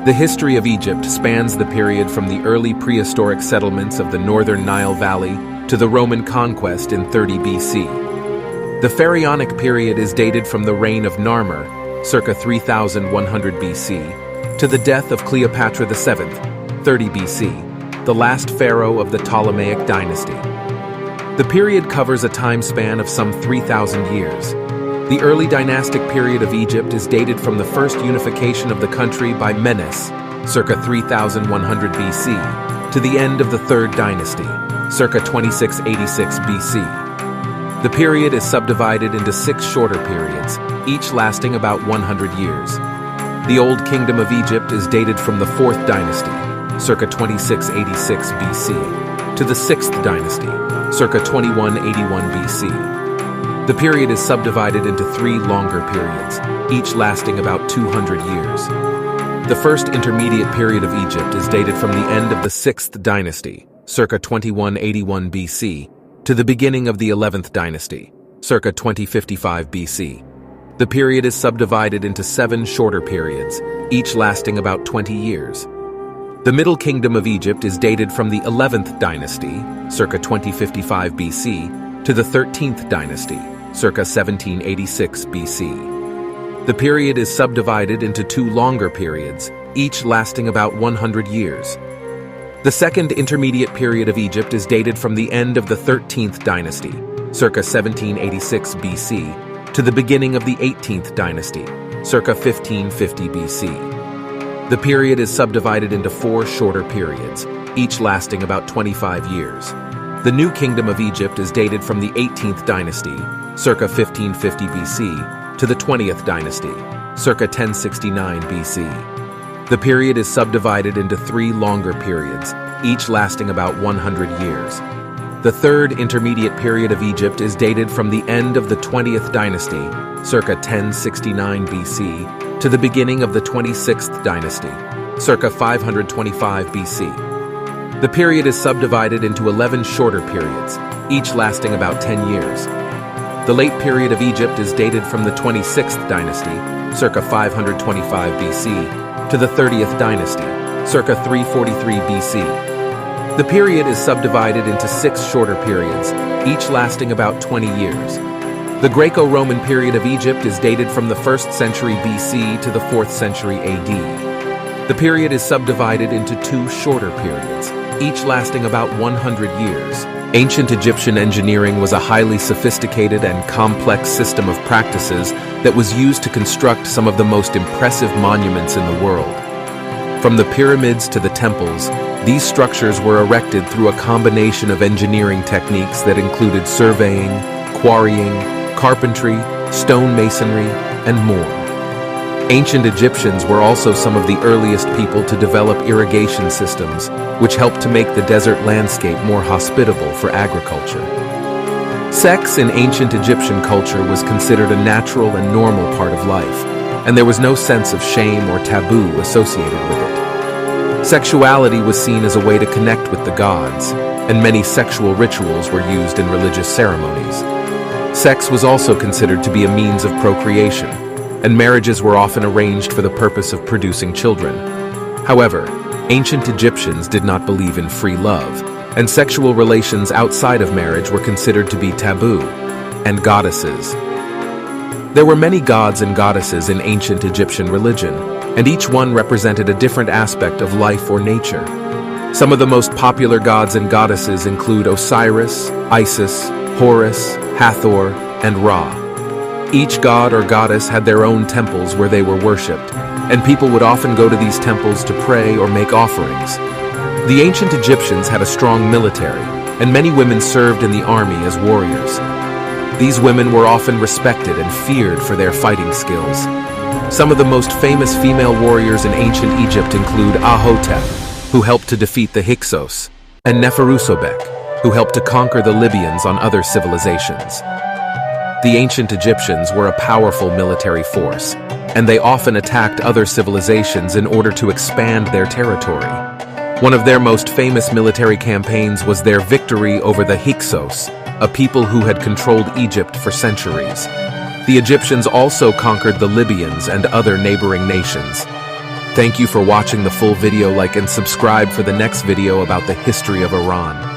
The history of Egypt spans the period from the early prehistoric settlements of the northern Nile Valley to the Roman conquest in 30 BC. The Pharaonic period is dated from the reign of Narmer, circa 3100 BC, to the death of Cleopatra VII, 30 BC, the last pharaoh of the Ptolemaic dynasty. The period covers a time span of some 3,000 years. The early dynastic period of Egypt is dated from the first unification of the country by Menes, circa 3100 BC, to the end of the Third Dynasty, circa 2686 BC. The period is subdivided into 6 shorter periods, each lasting about 100 years. The Old Kingdom of Egypt is dated from the Fourth Dynasty, circa 2686 BC, to the Sixth Dynasty, circa 2181 BC. The period is subdivided into 3 longer periods, each lasting about 200 years. The first intermediate period of Egypt is dated from the end of the 6th dynasty, circa 2181 BC, to the beginning of the 11th dynasty, circa 2055 BC. The period is subdivided into 7 shorter periods, each lasting about 20 years. The Middle Kingdom of Egypt is dated from the 11th dynasty, circa 2055 BC, to the 13th dynasty, circa 1786 BC. The period is subdivided into 2 longer periods, each lasting about 100 years. The second intermediate period of Egypt is dated from the end of the 13th dynasty, circa 1786 BC, to the beginning of the 18th dynasty, circa 1550 BC. The period is subdivided into 4 shorter periods, each lasting about 25 years. The New Kingdom of Egypt is dated from the 18th dynasty, circa 1550 BC, to the 20th dynasty, circa 1069 BC. The period is subdivided into 3 longer periods, each lasting about 100 years. The third intermediate period of Egypt is dated from the end of the 20th dynasty, circa 1069 BC, to the beginning of the 26th dynasty, circa 525 BC. The period is subdivided into 11 shorter periods, each lasting about 10 years. The late period of Egypt is dated from the 26th dynasty, circa 525 BC, to the 30th dynasty, circa 343 BC. The period is subdivided into 6 shorter periods, each lasting about 20 years. The Greco-Roman period of Egypt is dated from the 1st century BC to the 4th century AD. The period is subdivided into 2 shorter periods, each lasting about 100 years. Ancient Egyptian engineering was a highly sophisticated and complex system of practices that was used to construct some of the most impressive monuments in the world. From the pyramids to the temples, these structures were erected through a combination of engineering techniques that included surveying, quarrying, carpentry, stone masonry, and more. Ancient Egyptians were also some of the earliest people to develop irrigation systems, which helped to make the desert landscape more hospitable for agriculture. Sex in ancient Egyptian culture was considered a natural and normal part of life, and there was no sense of shame or taboo associated with it. Sexuality was seen as a way to connect with the gods, and many sexual rituals were used in religious ceremonies. Sex was also considered to be a means of procreation, and marriages were often arranged for the purpose of producing children. However, ancient Egyptians did not believe in free love, and sexual relations outside of marriage were considered to be taboo, and goddesses. There were many gods and goddesses in ancient Egyptian religion, and each one represented a different aspect of life or nature. Some of the most popular gods and goddesses include Osiris, Isis, Horus, Hathor, and Ra. Each god or goddess had their own temples where they were worshipped, and people would often go to these temples to pray or make offerings. The ancient Egyptians had a strong military, and many women served in the army as warriors. These women were often respected and feared for their fighting skills. Some of the most famous female warriors in ancient Egypt include Ahotep, who helped to defeat the Hyksos, and Neferusobek, who helped to conquer the Libyans on other civilizations. The ancient Egyptians were a powerful military force, and they often attacked other civilizations in order to expand their territory. One of their most famous military campaigns was their victory over the Hyksos, a people who had controlled Egypt for centuries. The Egyptians also conquered the Libyans and other neighboring nations. Thank you for watching the full video. Like and subscribe for the next video about the history of Iran.